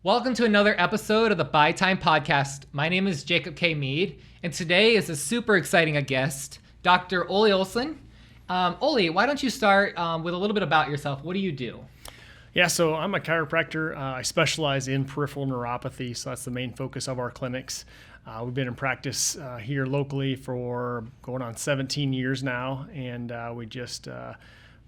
Welcome to another episode of the Buy Time Podcast. My name is Jacob K. Mead, and today is a super exciting guest, Dr. Ole Olson. Ole, why don't you start with a little bit about yourself? What do you do? Yeah, so I'm a chiropractor. I specialize in peripheral neuropathy, so that's the main focus of our clinics. We've been in practice here locally for going on 17 years now, and we just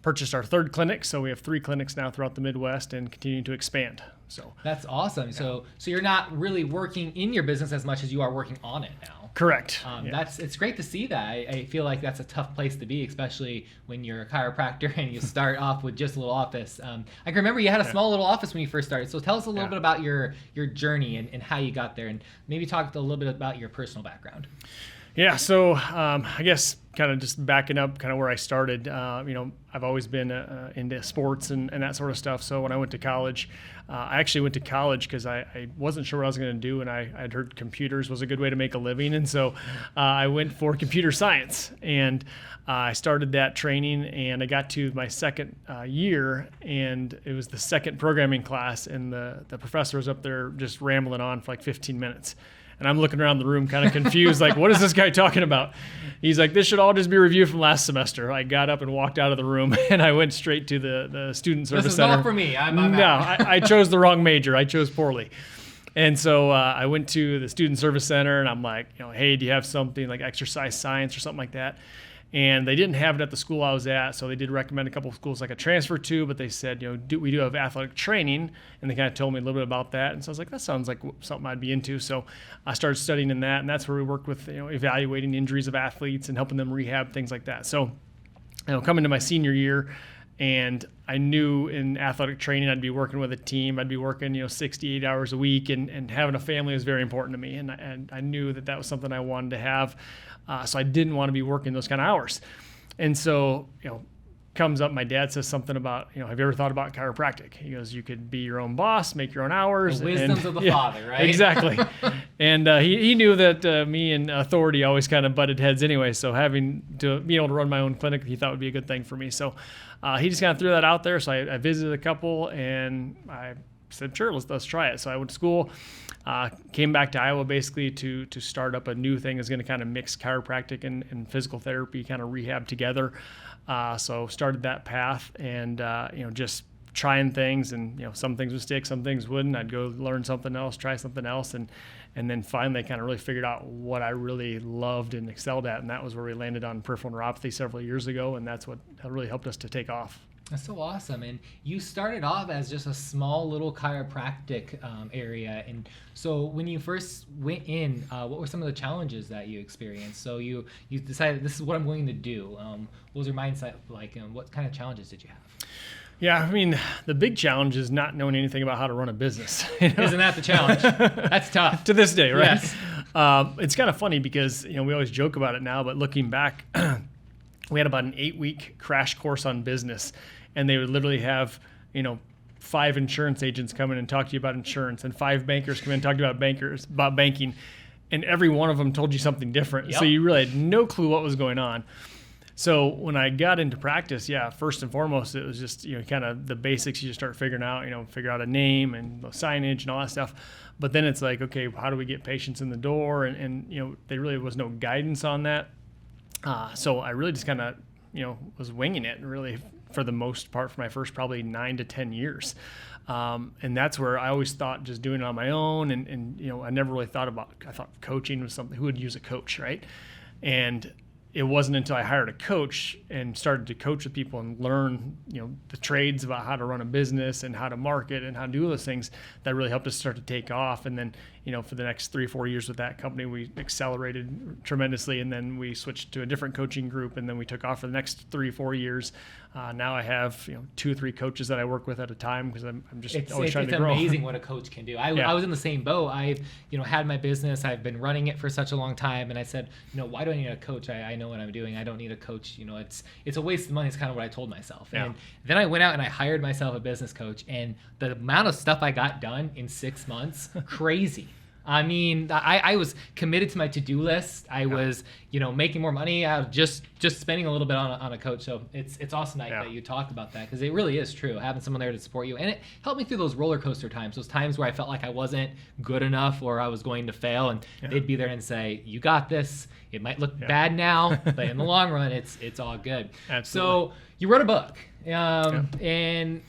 purchased our third clinic, so we have 3 clinics now throughout the Midwest and continuing to expand. So that's awesome. Yeah. So you're not really working in your business as much as you are working on it now. Correct. It's great to see that. I feel like that's a tough place to be, especially when you're a chiropractor and you start off with just a little office. I can remember you had a small little office when you first started. So tell us a little bit about your journey and how you got there, and maybe talk a little bit about your personal background. Yeah, so I guess kind of just backing up kind of where I started, I've always been into sports and that sort of stuff. So when I went to college, I actually went to college because I wasn't sure what I was going to do, and I'd heard computers was a good way to make a living. And so I went for computer science, and I started that training, and I got to my second year, and it was the second programming class, and the professor was up there just rambling on for like 15 minutes. And I'm looking around the room kind of confused, like, what is this guy talking about? He's like, this should all just be reviewed from last semester. I got up and walked out of the room, and I went straight to the student service center. This is not for me. I chose the wrong major. I chose poorly. And so I went to the student service center, and I'm like, hey, do you have something like exercise science or something like that? And they didn't have it at the school I was at, so they did recommend a couple of schools I could transfer to, but they said, we do have athletic training, and they kind of told me a little bit about that. And so I was like, that sounds like something I'd be into. So I started studying in that, and that's where we worked with, evaluating injuries of athletes and helping them rehab, things like that. So, coming to my senior year, and I knew in athletic training I'd be working with a team. I'd be working 68 hours a week, and having a family was very important to me. And I knew that was something I wanted to have. So I didn't want to be working those kind of hours. And so, comes up, my dad says something about, have you ever thought about chiropractic? He goes, you could be your own boss, make your own hours. The wisdoms of the father, right? Exactly. And he knew that me and authority always kind of butted heads anyway. So having to be able to run my own clinic, he thought would be a good thing for me. So he just kind of threw that out there. So I visited a couple, and I said, sure, let's try it. So I went to school, came back to Iowa basically to start up a new thing that's going to kind of mix chiropractic and physical therapy, kind of rehab together. So started that path, and just trying things, and some things would stick, some things wouldn't. I'd go learn something else, try something else, and then finally kind of really figured out what I really loved and excelled at, and that was where we landed on peripheral neuropathy several years ago, and that's what really helped us to take off. That's so awesome. And you started off as just a small little chiropractic area. And so when you first went in, what were some of the challenges that you experienced? So you decided, this is what I'm going to do. What was your mindset like, and what kind of challenges did you have? Yeah, I mean, the big challenge is not knowing anything about how to run a business. Isn't that the challenge? That's tough. To this day, right? Yes. It's kind of funny because, we always joke about it now, but looking back, we had about an 8-week crash course on business, and they would literally have, 5 insurance agents come in and talk to you about insurance, and 5 bankers come in and talk to you about banking, and every one of them told you something different. Yep. So you really had no clue what was going on. So when I got into practice, first and foremost, it was just, kind of the basics you just start figuring out, figure out a name and the signage and all that stuff. But then it's like, okay, how do we get patients in the door? And there really was no guidance on that. So I really just kind of, was winging it really for the most part for my first probably 9 to 10 years. And that's where I always thought just doing it on my own. And I never really thought I thought coaching was something, who would use a coach, right? And it wasn't until I hired a coach and started to coach with people and learn, the trades about how to run a business and how to market and how to do those things that really helped us start to take off. And then, for the next 3-4 years with that company, we accelerated tremendously, and then we switched to a different coaching group, and then we took off for the next 3-4 years. Now I have 2 or 3 coaches that I work with at a time because I'm just always trying to grow. It's amazing what a coach can do. I was in the same boat. I've had my business. I've been running it for such a long time, and I said, why do I need a coach? I know what I'm doing. I don't need a coach. It's a waste of money. It's kind of what I told myself. Yeah. And then I went out and I hired myself a business coach, and the amount of stuff I got done in 6 months, crazy. I mean, I was committed to my to-do list. I was, making more money out of just spending a little bit on a coach. So it's awesome that you talked about that, because it really is true, having someone there to support you. And it helped me through those roller coaster times, those times where I felt like I wasn't good enough or I was going to fail. And they'd be there and say, you got this. It might look bad now, but in the long run, it's all good. Absolutely. So you wrote a book, and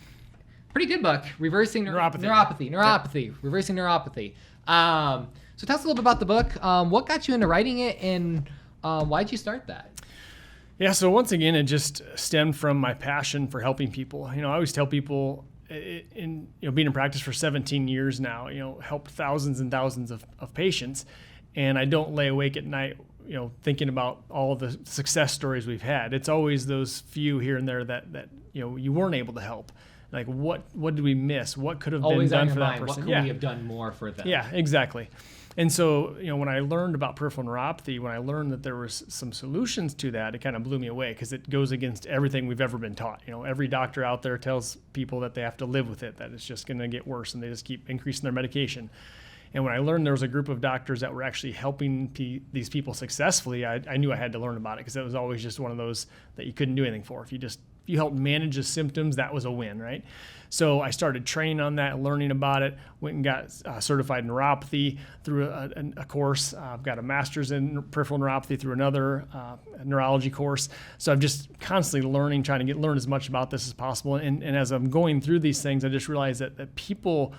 pretty good book, Reversing Neuropathy. Reversing Neuropathy. So tell us a little bit about the book. What got you into writing it, and why'd you start that? Yeah, so once again, it just stemmed from my passion for helping people. I always tell people, being in practice for 17 years now, helped thousands and thousands of patients, and I don't lay awake at night, thinking about all the success stories we've had. It's always those few here and there that you weren't able to help. Like, what did we miss? What could have been done for that person? What could we have done more for them? Yeah, exactly. And so, when I learned about peripheral neuropathy, when I learned that there was some solutions to that, it kind of blew me away, because it goes against everything we've ever been taught. Every doctor out there tells people that they have to live with it, that it's just going to get worse, and they just keep increasing their medication. And when I learned there was a group of doctors that were actually helping these people successfully, I knew I had to learn about it, because it was always just one of those that you couldn't do anything for. If you helped manage the symptoms, that was a win, right? So I started training on that, learning about it, went and got certified in neuropathy through a course. I've got a master's in peripheral neuropathy through another neurology course. So I'm just constantly learning, trying to learn as much about this as possible. And as I'm going through these things, I just realized that people,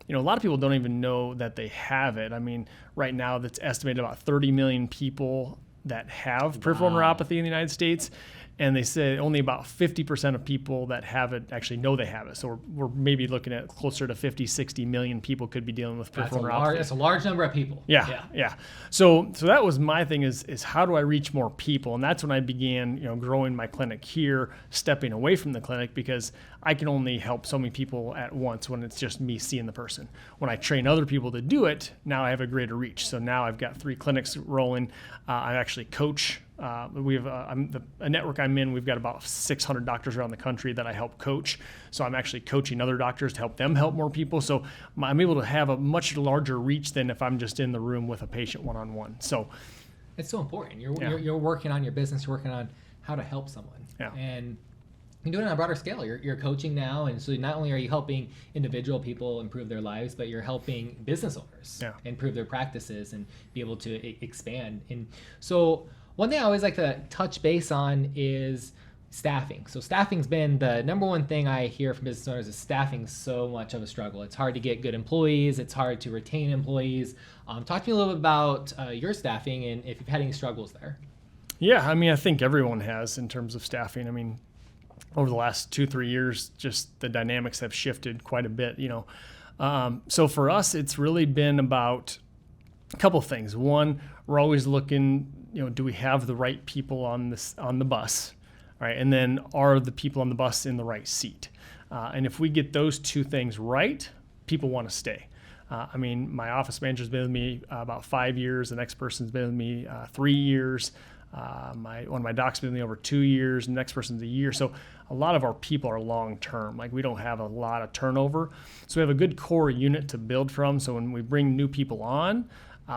a lot of people don't even know that they have it. I mean, right now that's estimated about 30 million people that have peripheral neuropathy in the United States. And they say only about 50% of people that have it actually know they have it. So we're maybe looking at closer to 50, 60 million people could be dealing with peripheral neuropathy. That's a large number of people. Yeah. So that was my thing, is how do I reach more people? And that's when I began, growing my clinic here, stepping away from the clinic, because I can only help so many people at once when it's just me seeing the person. When I train other people to do it, now I have a greater reach. So now I've got 3 clinics rolling. I actually coach. We have a network I'm in. We've got about 600 doctors around the country that I help coach. So I'm actually coaching other doctors to help them help more people. So I'm able to have a much larger reach than if I'm just in the room with a patient one-on-one. So it's so important. You're working on your business. You're working on how to help someone. Yeah. And you're doing it on a broader scale. You're coaching now, and so not only are you helping individual people improve their lives, but you're helping business owners improve their practices and be able to expand. And so one thing I always like to touch base on is staffing. So staffing's been the number one thing I hear from business owners, is staffing's so much of a struggle. It's hard to get good employees. It's hard to retain employees. Talk to me a little bit about your staffing, and if you've had any struggles there. Yeah, I mean, I think everyone has in terms of staffing. I mean, over the last 2-3 years, just the dynamics have shifted quite a bit, So for us, it's really been about a couple of things. One, we're always looking, do we have the right people on the bus, right? And then are the people on the bus in the right seat? And if we get those 2 things right, people want to stay. I mean, my office manager's been with me about 5 years. The next person's been with me 3 years. One of my docs been with me over 2 years. The next person's a year. So a lot of our people are long-term. Like, we don't have a lot of turnover. So we have a good core unit to build from. So when we bring new people on,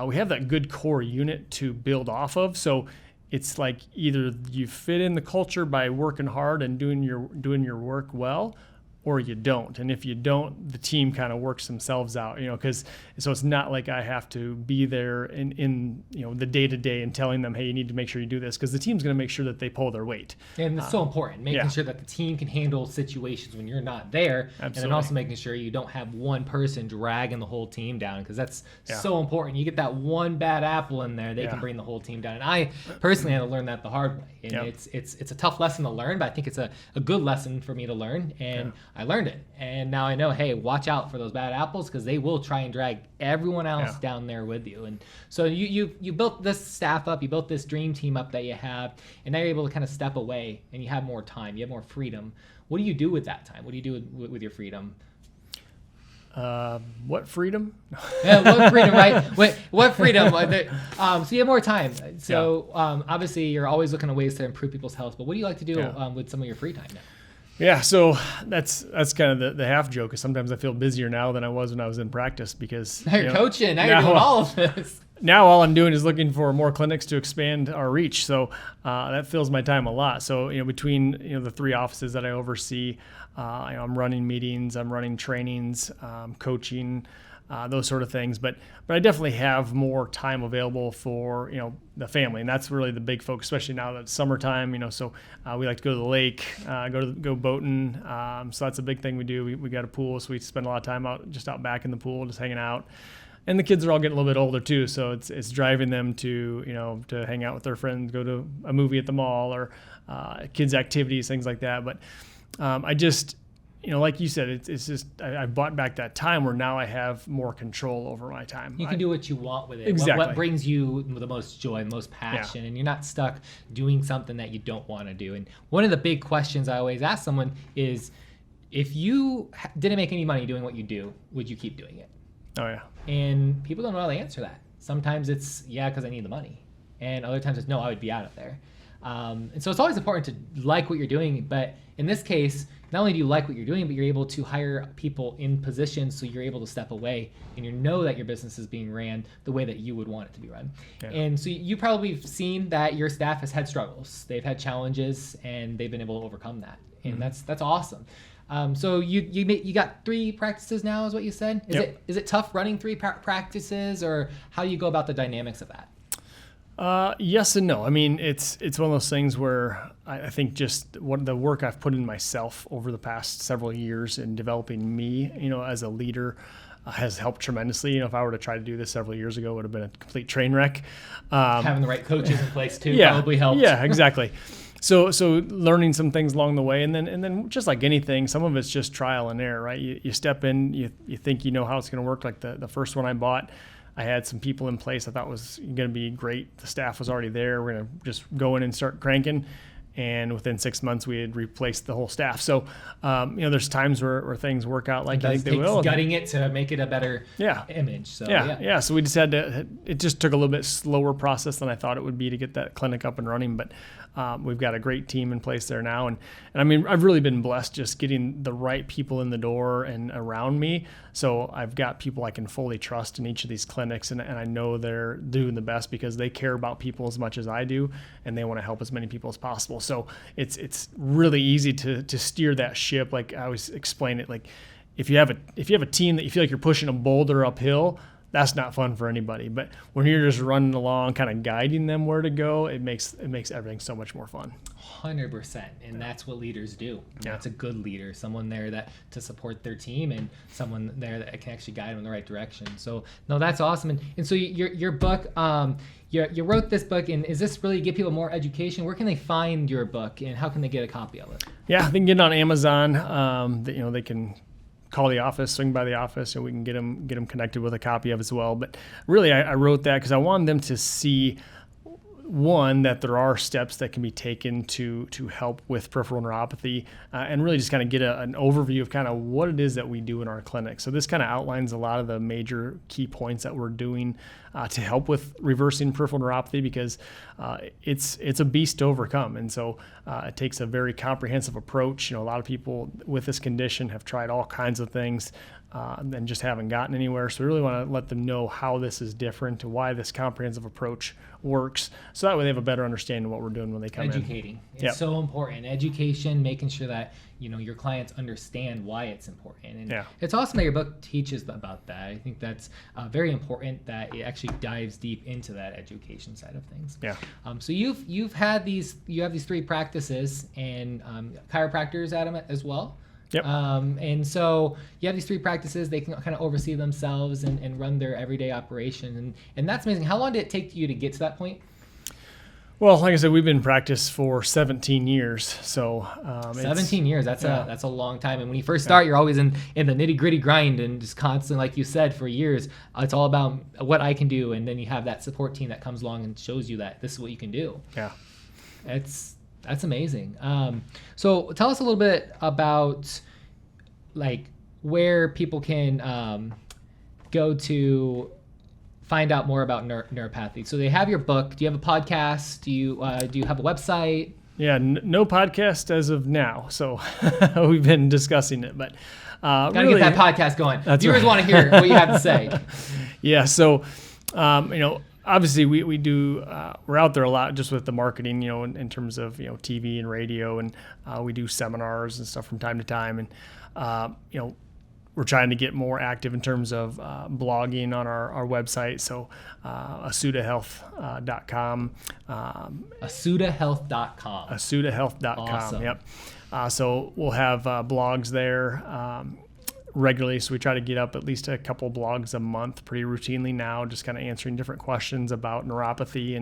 we have that good core unit to build off of. So it's like either you fit in the culture by working hard and doing your work well, or you don't. And if you don't, the team kind of works themselves out, because so it's not like I have to be there in the day-to-day and telling them, hey, you need to make sure you do this, because the team's going to make sure that they pull their weight. And it's so important, making sure that the team can handle situations when you're not there. Absolutely. And then also making sure you don't have one person dragging the whole team down, because that's so important. You get that one bad apple in there, they can bring the whole team down. And I personally had to learn that the hard way. And it's a tough lesson to learn, but I think it's a good lesson for me to learn. And I learned it, and now I know, hey, watch out for those bad apples, because they will try and drag everyone else down there with you. And so you built this staff up, you built this dream team up that you have, and now you're able to kind of step away, and you have more time, you have more freedom. What do you do with that time? What do you do with your freedom? What freedom? What freedom, right? What freedom? So you have more time. So obviously you're always looking at ways to improve people's health, but what do you like to do with some of your free time now? Yeah, so that's kind of the half joke. Is sometimes I feel busier now than I was when I was in practice because Now you're coaching. Now you're doing all of this. Now all I'm doing is looking for more clinics to expand our reach. So that fills my time a lot. So between the 3 offices that I oversee, I'm running meetings, I'm running trainings, coaching, those sort of things. But I definitely have more time available for the family, and that's really the big focus, especially now that it's summertime. So we like to go to the lake, go boating. So that's a big thing we do. We got a pool, so we spend a lot of time out back in the pool, just hanging out. And the kids are all getting a little bit older too, so it's driving them to to hang out with their friends, go to a movie at the mall, or kids activities, things like that. But I just like you said, it's just I bought back that time where now I have more control over my time. You can do what you want with it. Exactly. What brings you the most joy, the most passion, and you're not stuck doing something that you don't want to do. And one of the big questions I always ask someone is, if you didn't make any money doing what you do, would you keep doing it? Oh yeah. And people don't know how to answer that. Sometimes it's because I need the money, and other times it's no, I would be out of there. And so it's always important to like what you're doing. But in this case, not only do you like what you're doing, but you're able to hire people in positions, so you're able to step away and you know that your business is being ran the way that you would want it to be run. Yeah. And so you probably have seen that your staff has had struggles. They've had challenges, and they've been able to overcome that. And that's awesome. So you got 3 practices now, is what you said? Is it tough running 3 practices, or how do you go about the dynamics of that? Yes and no. I mean, it's one of those things where I think just what the work I've put in myself over the past several years in developing me, as a leader, has helped tremendously. If I were to try to do this several years ago, it would have been a complete train wreck. Having the right coaches in place too probably helped. Yeah, exactly. So learning some things along the way, and then just like anything, some of it's just trial and error, right? You step in, you think you know how it's going to work. Like the first one I bought, I had some people in place I thought was going to be great. The staff was already there. We're going to just go in and start cranking. And within 6 months, we had replaced the whole staff. So, there's times where things work out like I think they will. Gutting it to make it a better image. So, yeah. So we just had to. It just took a little bit slower process than I thought it would be to get that clinic up and running. But we've got a great team in place there now, and I mean, I've really been blessed just getting the right people in the door and around me. So I've got people I can fully trust in each of these clinics, and I know they're doing the best because they care about people as much as I do, and they want to help as many people as possible. So it's really easy to steer that ship. Like I always explain it, like if you have a team that you feel like you're pushing a boulder uphill, that's not fun for anybody. But when you're just running along, kind of guiding them where to go, it makes everything so much more fun. 100%, and that's what leaders do. That's a good leader, someone there to support their team, and someone there that can actually guide them in the right direction. So no, that's awesome. And so your book, you wrote this book, and is this really to give people more education? Where can they find your book, and how can they get a copy of it? Yeah, they can get it on Amazon. They can call the office, swing by the office, and we can get them connected with a copy of it as well. But really, I wrote that because I wanted them to see, one, that there are steps that can be taken to help with peripheral neuropathy, and really just kind of get an overview of kind of what it is that we do in our clinic. So this kind of outlines a lot of the major key points that we're doing to help with reversing peripheral neuropathy, because it's a beast to overcome. And so it takes a very comprehensive approach. A lot of people with this condition have tried all kinds of things and just haven't gotten anywhere. So we really want to let them know how this is different, why this comprehensive approach works, so that way they have a better understanding of what we're doing when they come Educating. It's so important. Education, making sure that your clients understand why it's important. And it's awesome that your book teaches about that. I think that's very important, that it actually dives deep into that education side of things. Yeah. So you have these 3 practices, and chiropractors at them as well. Yep. And so you have these 3 practices. They can kind of oversee themselves and run their everyday operation. And that's amazing. How long did it take you to get to that point? Well, like I said, we've been in practice for 17 years. So 17 years, that's a long time. And when you first start, you're always in the nitty gritty grind, and just constantly, like you said, for years, it's all about what I can do. And then you have that support team that comes along and shows you that this is what you can do. Yeah. That's amazing. So tell us a little bit about like where people can go to find out more about neuropathy. So they have your book. Do you have a podcast? Do you have a website? Yeah, no podcast as of now. So we've been discussing it, but Gotta really, get that podcast going. That's Viewers right. want to hear what you have to say. Yeah. So, obviously we do, we're out there a lot just with the marketing, in terms of, TV and radio, and we do seminars and stuff from time to time. And, we're trying to get more active in terms of blogging on our website. So AsutaHealth.com. AsutaHealth.com. AsutaHealth.com. Awesome. Yep. So we'll have blogs there regularly. So we try to get up at least a couple blogs a month pretty routinely now, just kind of answering different questions about neuropathy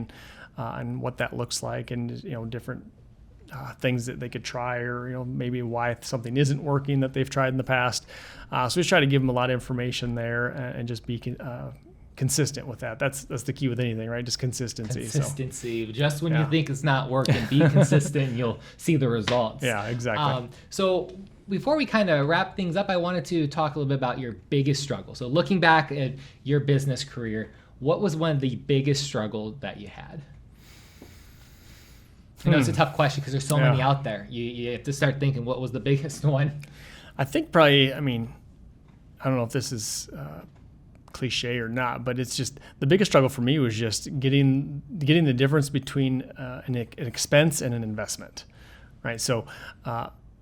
and what that looks like, and different things that they could try, or maybe why something isn't working that they've tried in the past. So we try to give them a lot of information there and just be consistent with that. That's the key with anything, right? Just consistency. Consistency. So. Just when you think it's not working, be consistent. You'll see the results. Yeah, exactly. So before we kind of wrap things up, I wanted to talk a little bit about your biggest struggle. So looking back at your business career, what was one of the biggest struggles that you had? I know it's a tough question because there's so many out there. You have to start thinking, what was the biggest one? I think probably, I don't know if this is cliche or not, but it's just the biggest struggle for me was just getting the difference between an expense and an investment, right? So,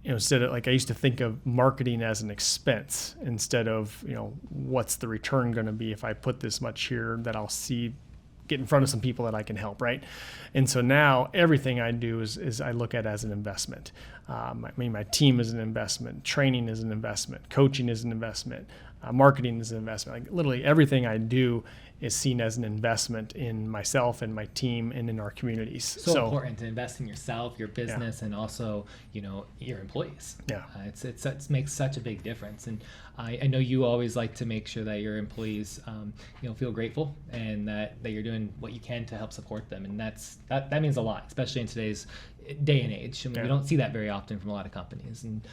instead of, like, I used to think of marketing as an expense instead of, what's the return going to be if I put this much here that I'll get in front of some people that I can help, right? And so now everything I do is I look at as an investment. My team is an investment, training is an investment, coaching is an investment, marketing is an investment. Like, literally everything I do is seen as an investment in myself and my team and in our communities. So important to invest in yourself, your business, and also, your employees. Yeah. It makes such a big difference. And I know you always like to make sure that your employees, feel grateful and that you're doing what you can to help support them. And that means a lot, especially in today's day and age. We don't see that very often from a lot of companies. And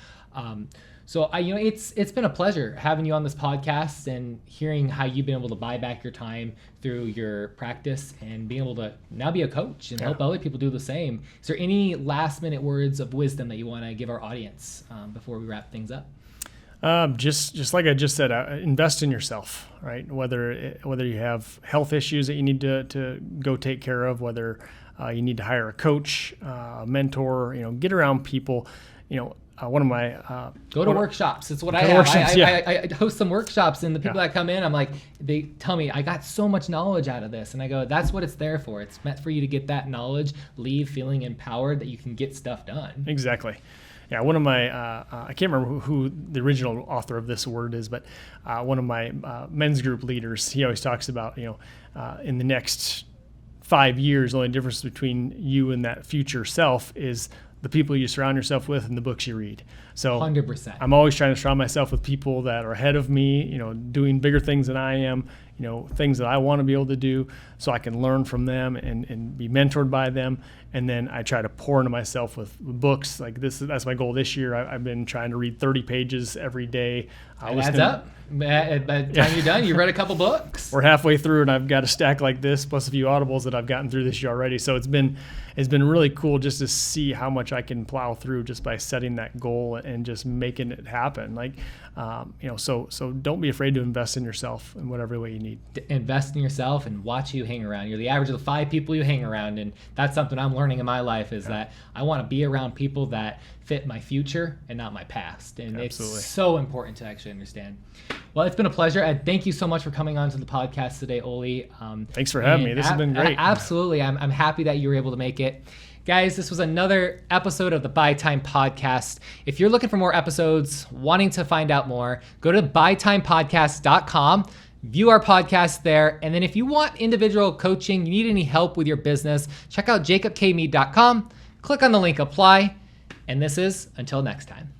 so it's been a pleasure having you on this podcast and hearing how you've been able to buy back your time through your practice and being able to now be a coach and help other people do the same. Is there any last minute words of wisdom that you want to give our audience before we wrap things up? Just like I just said, invest in yourself, right? Whether you have health issues that you need to go take care of, whether you need to hire a coach, a mentor, get around people. One of my go to workshops. It's what I have. I host some workshops, and the people that come in, I'm like, they tell me I got so much knowledge out of this, and I go, that's what it's there for. It's meant for you to get that knowledge, leave feeling empowered that you can get stuff done. Exactly. Yeah, one of my, I can't remember who the original author of this word is, but one of my men's group leaders, he always talks about, in the next 5 years, the only difference between you and that future self is the people you surround yourself with and the books you read. So 100%. I'm always trying to surround myself with people that are ahead of me, doing bigger things than I am, things that I want to be able to do, so I can learn from them and be mentored by them. And then I try to pour into myself with books. Like that's my goal this year. I've been trying to read 30 pages every day. It adds up. By the time you're done, you read a couple books. We're halfway through, and I've got a stack like this, plus a few audibles that I've gotten through this year already. So it's been really cool just to see how much I can plow through just by setting that goal and just making it happen. Like, so don't be afraid to invest in yourself in whatever way you need. Invest in yourself and watch who you hang around. You're the average of the 5 people you hang around, and that's something I'm learning in my life is that I want to be around people that fit my future and not my past. And Absolutely. It's so important to actually understand. Well, it's been a pleasure. Thank you so much for coming on to the podcast today, Ole. Thanks for having me. This has been great. Absolutely. I'm happy that you were able to make it. Guys, this was another episode of the Buy Time Podcast. If you're looking for more episodes, wanting to find out more, go to buytimepodcast.com. View our podcast there. And then if you want individual coaching, you need any help with your business, check out jacobkmead.com. Click on the link apply. And this is until next time.